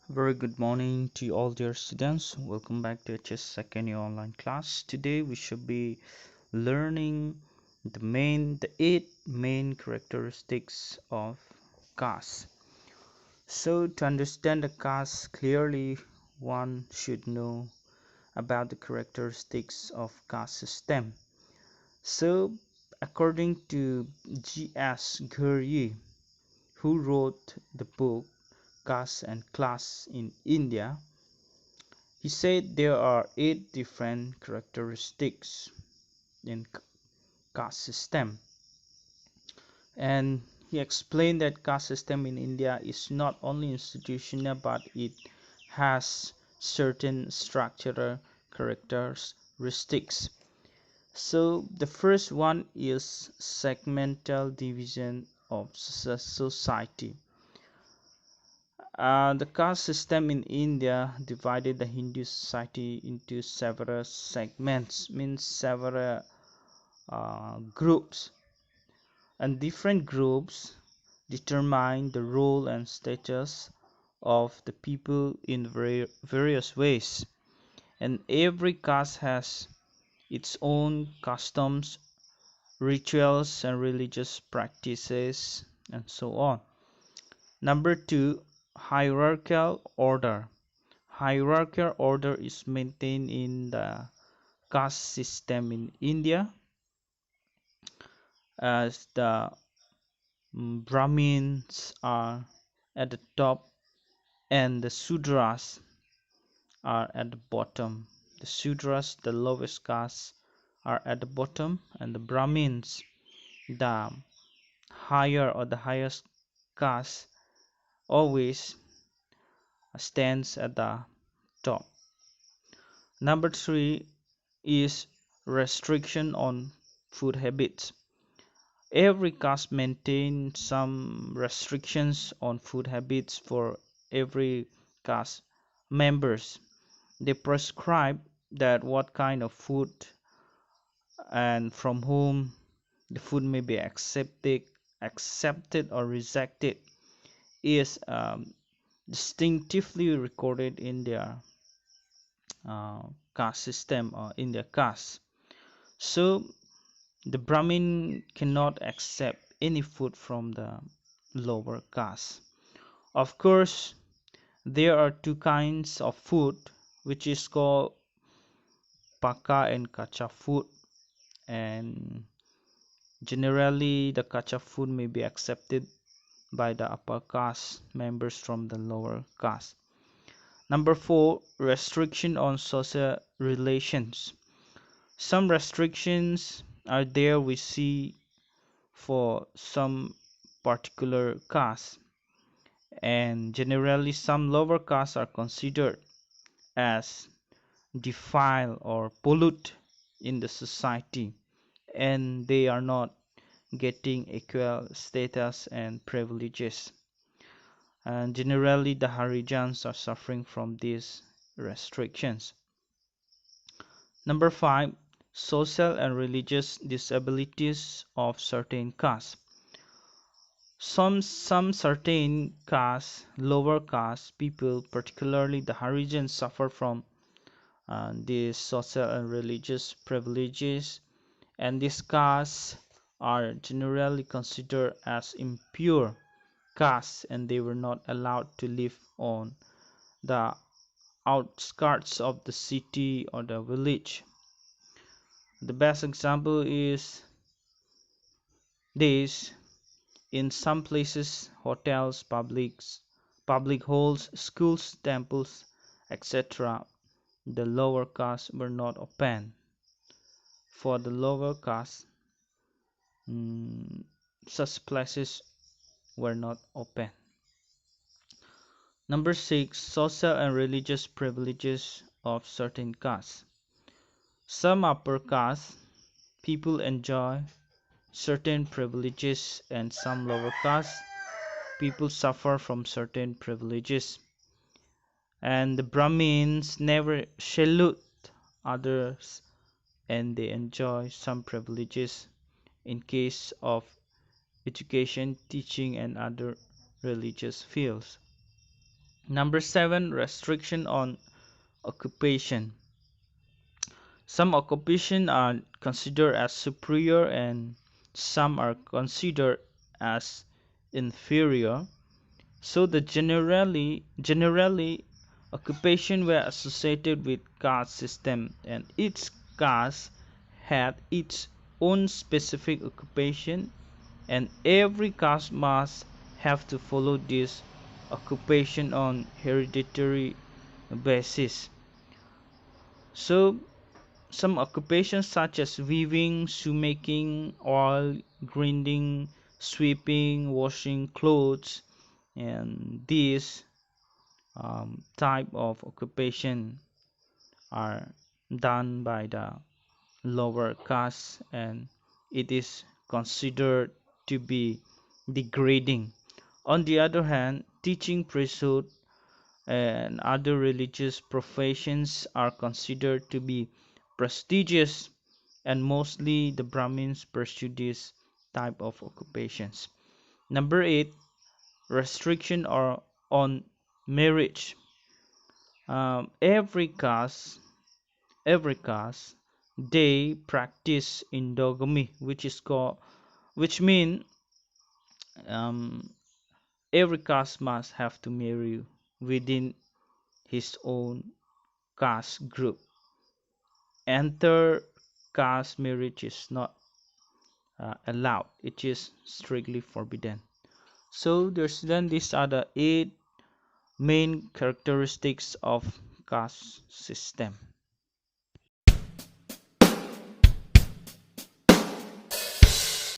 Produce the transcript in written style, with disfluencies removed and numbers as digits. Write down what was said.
Very good morning to all dear students. Welcome back to HS second year online class. Today we should be learning the eight main characteristics of caste. So to understand the caste clearly, one should know about the characteristics of caste system. So according to G.S. Ghurye, who wrote the book Caste and Class in India, he said there are eight different characteristics in caste system, and he explained that caste system in India is not only institutional but it has certain structural characteristics. So the first one is segmental division of society. The caste system in India divided the Hindu society into several segments, means several groups, and different groups determine the role and status of the people in various ways. And every caste has its own customs, rituals, and religious practices, and so on. Number two, hierarchical order. Hierarchical order is maintained in the caste system in India, as the Brahmins are at the top and the Sudras are at the bottom. The Sudras, the lowest caste, are at the bottom, and the Brahmins, the higher or the highest caste, always stands at the top. Number three is restriction on food habits. Every caste maintains some restrictions on food habits for every caste members. They prescribe that what kind of food and from whom the food may be accepted or rejected is distinctively recorded in their caste system or in their caste. So the Brahmin cannot accept any food from the lower caste. Of course, there are two kinds of food, which is called paka and kacha food, and generally the kacha food may be accepted by the upper caste members from the lower caste. Number four, restriction on social relations. Some restrictions are there we see for some particular caste, and generally some lower castes are considered as defile or pollute in the society, and they are not getting equal status and privileges, and generally the Harijans are suffering from these restrictions. Number five, social and religious disabilities of certain castes. Some certain castes, lower caste people, particularly the Harijans, suffer from these social and religious privileges, and these castes are generally considered as impure castes, and they were not allowed to live on the outskirts of the city or the village. The best example is this: in some places, hotels, public halls, schools, temples, etc., the lower castes were not open. For the lower caste, such places were not open. Number six, social and religious privileges of certain castes. Some upper caste people enjoy certain privileges, and some lower caste people suffer from certain privileges. And the Brahmins never salute others, and they enjoy some privileges in case of education, teaching, and other religious fields. Number 7, restriction on occupation. Some occupations are considered as superior and some are considered as inferior. So the generally occupation were associated with caste system, and each caste had its own specific occupation, and every caste must have to follow this occupation on hereditary basis. So some occupations such as weaving, shoemaking, oil grinding, sweeping, washing clothes, and these type of occupation are done by the lower caste, and it is considered to be degrading. On the other hand, teaching, priesthood, and other religious professions are considered to be prestigious, and mostly the Brahmins pursue this type of occupations. Number 8, restriction or on marriage. Every caste they practice endogamy, which mean um, every caste must have to marry within his own caste group. Enter caste marriage is not allowed. It is strictly forbidden. So these are the 8 main characteristics of caste system.